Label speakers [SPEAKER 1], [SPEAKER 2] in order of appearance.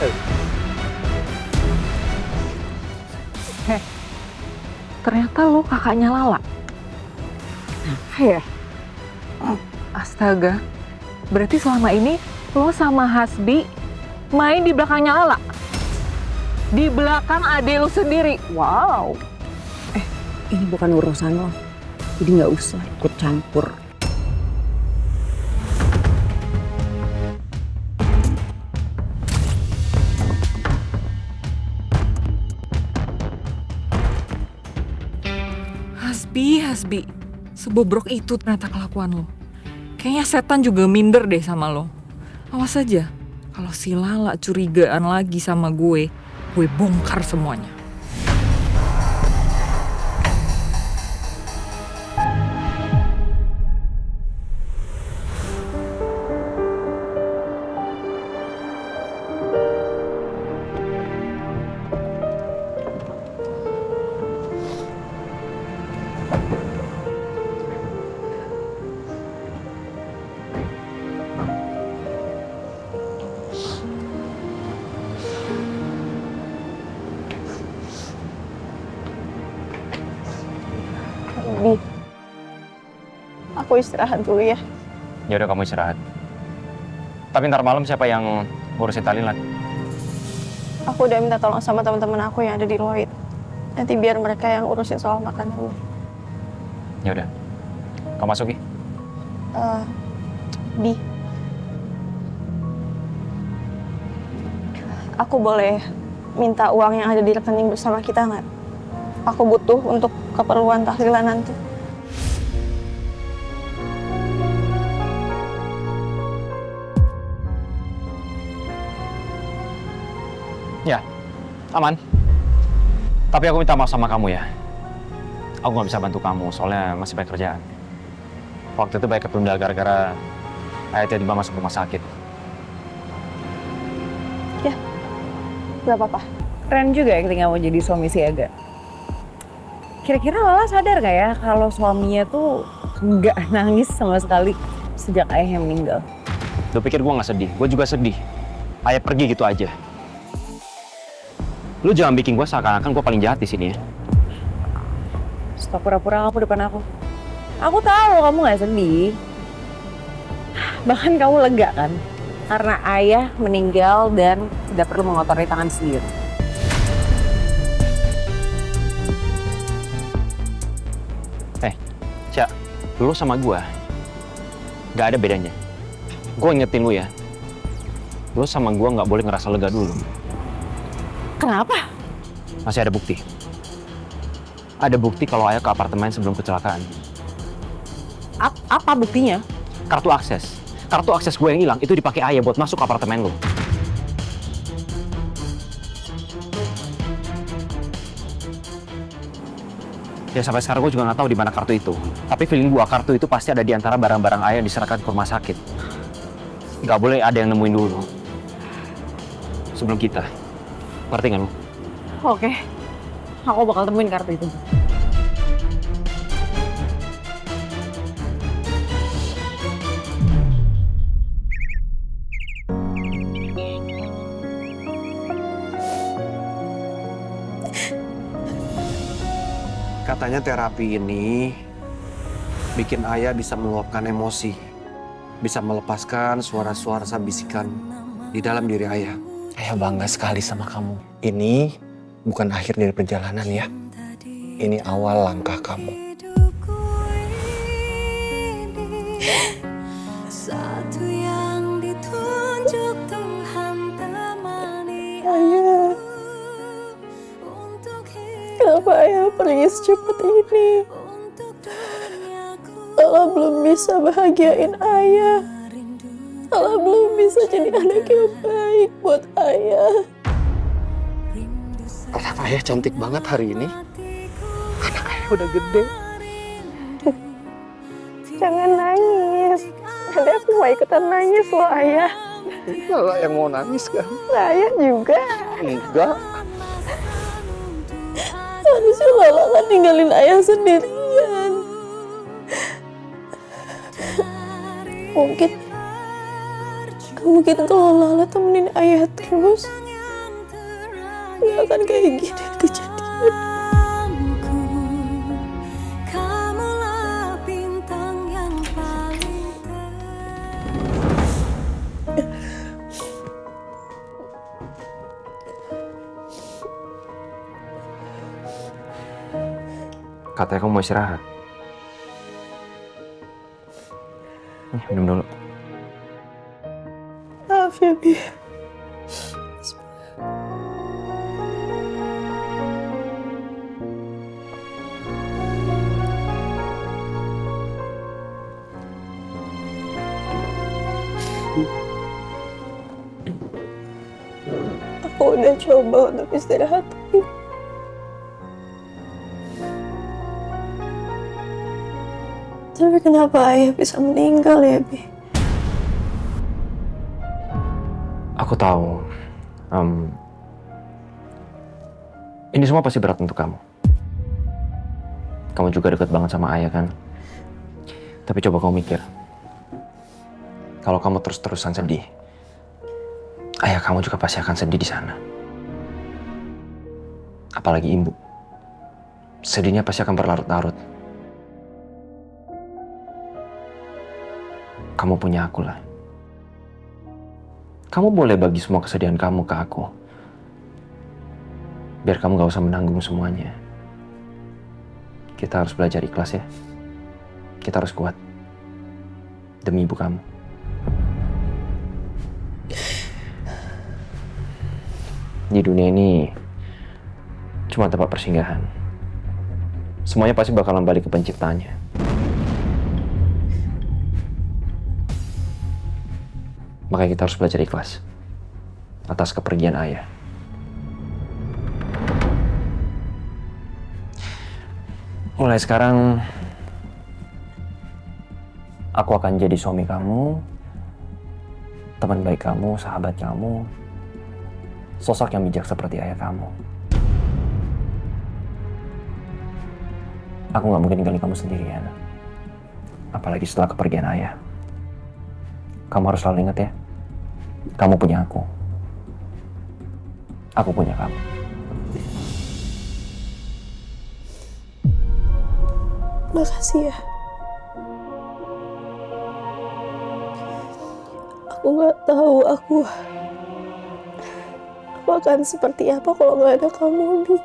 [SPEAKER 1] Heh, ternyata lo kakaknya Lala.
[SPEAKER 2] Ya,
[SPEAKER 1] Astaga, berarti selama ini lo sama Hasbi main di belakangnya Lala? Di belakang ade lo sendiri? Wow.
[SPEAKER 2] ini bukan urusan lo. Jadi nggak usah ikut campur.
[SPEAKER 1] Hasbi, sebobrok itu ternyata kelakuan lo. Kayaknya setan juga minder deh sama lo. Awas aja, kalau si Lala curigaan lagi sama gue bongkar semuanya.
[SPEAKER 3] Bi, aku istirahat dulu ya.
[SPEAKER 4] Ya udah kamu istirahat. Tapi ntar malam siapa yang ngurusin Thailand?
[SPEAKER 3] Aku udah minta tolong sama teman-teman aku yang ada di Lloyd. Nanti biar mereka yang urusin soal makan dulu.
[SPEAKER 4] Ya udah. Kamu masuk Gi.
[SPEAKER 3] Bi, aku boleh minta uang yang ada di rekening bersama kita nggak? Aku butuh untuk keperluan tahlilan nanti.
[SPEAKER 4] Ya, aman. Tapi aku minta maaf sama kamu ya. Aku nggak bisa bantu kamu, soalnya masih banyak kerjaan. Waktu itu banyak ketunda gara-gara ayah tiba-tiba masuk rumah sakit.
[SPEAKER 3] Ya, nggak apa-apa.
[SPEAKER 2] Keren juga ya ketika mau jadi suami si Aga. Kira-kira Lala sadar gak ya kalau suaminya tuh nggak nangis sama sekali sejak ayahnya meninggal?
[SPEAKER 4] Lu pikir gue nggak sedih? Gue juga sedih. Ayah pergi gitu aja. Lu jangan bikin gue seakan-akan gue paling jahat di sini ya.
[SPEAKER 2] Stop pura-pura kamu depan aku. Aku tahu kamu nggak sedih. Bahkan kamu lega kan? Karena ayah meninggal dan tidak perlu mengotori tangan sendiri.
[SPEAKER 4] Cak, lu sama gue nggak ada bedanya. Gue ingetin lu ya. Lu sama gue nggak boleh ngerasa lega dulu.
[SPEAKER 2] Kenapa?
[SPEAKER 4] Masih ada bukti. Ada bukti kalau ayah ke apartemen sebelum kecelakaan.
[SPEAKER 2] Apa buktinya?
[SPEAKER 4] Kartu akses. Kartu akses gue yang hilang itu dipakai ayah buat masuk ke apartemen lu. Ya sampai sekarang gue juga nggak tahu di mana kartu itu. Tapi feeling gue kartu itu pasti ada di antara barang-barang ayah yang diserahkan ke rumah sakit. Nggak boleh ada yang nemuin dulu. Sebelum kita. Ngerti nggak lu?
[SPEAKER 2] Oke. Aku bakal temuin kartu itu.
[SPEAKER 5] Katanya terapi ini bikin ayah bisa meluapkan emosi, bisa melepaskan suara-suara bisikan di dalam diri ayah. Ayah bangga sekali sama kamu. Ini bukan akhir dari perjalanan ya. Ini awal langkah kamu.
[SPEAKER 6] Satu yang ditunjuk Tuhan temani
[SPEAKER 3] Ayah,
[SPEAKER 6] untuk hidup,
[SPEAKER 3] kenapa ayah pergi secepat ini?
[SPEAKER 6] untuk duniaku
[SPEAKER 3] Lala belum bisa bahagiain ayah. Lala belum bisa jadi anak yang baik buat ayah.
[SPEAKER 5] Anak ayah cantik banget hari ini. Anak ayah udah gede.
[SPEAKER 3] Jangan nangis. Nanti aku mau ikutan nangis loh ayah.
[SPEAKER 5] Lala yang mau nangis kan?
[SPEAKER 3] Ayah juga.
[SPEAKER 5] Enggak.
[SPEAKER 3] Harusnya Lala kan tinggalin ayah sendirian. Mungkin kalau Lala temenin ayah terus, nggak akan kayak gini kejadian.
[SPEAKER 6] Kamulah bintang yang paling
[SPEAKER 4] Katanya kamu mau istirahat. Nih, minum dulu.
[SPEAKER 3] Maaf ya, Bi. Aku udah coba untuk istirahat, tapi kenapa ayah bisa meninggal ya, Bi?
[SPEAKER 4] Aku tahu. Ini semua pasti berat untuk kamu. Kamu juga dekat banget sama ayah kan? Tapi coba kamu mikir. Kalau kamu terus-terusan sedih, ayah kamu juga pasti akan sedih di sana. Apalagi ibu. Sedihnya pasti akan berlarut-larut. Kamu punya aku lah. Kamu boleh bagi semua kesedihan kamu ke aku. Biar kamu gak usah menanggung semuanya. Kita harus belajar ikhlas ya. Kita harus kuat. Demi ibu kamu. Di dunia ini cuma tempat persinggahan. Semuanya pasti bakalan balik ke penciptanya. Makanya kita harus belajar ikhlas atas kepergian ayah. Mulai sekarang, aku akan jadi suami kamu, teman baik kamu, sahabat kamu, sosok yang bijak seperti ayah kamu. Aku gak mungkin tinggalin kamu sendirian. Apalagi setelah kepergian ayah. Kamu harus selalu ingat ya, kamu punya aku. Aku punya kamu.
[SPEAKER 3] Makasih ya. Aku nggak tahu aku akan seperti apa kalau nggak ada kamu, Bi.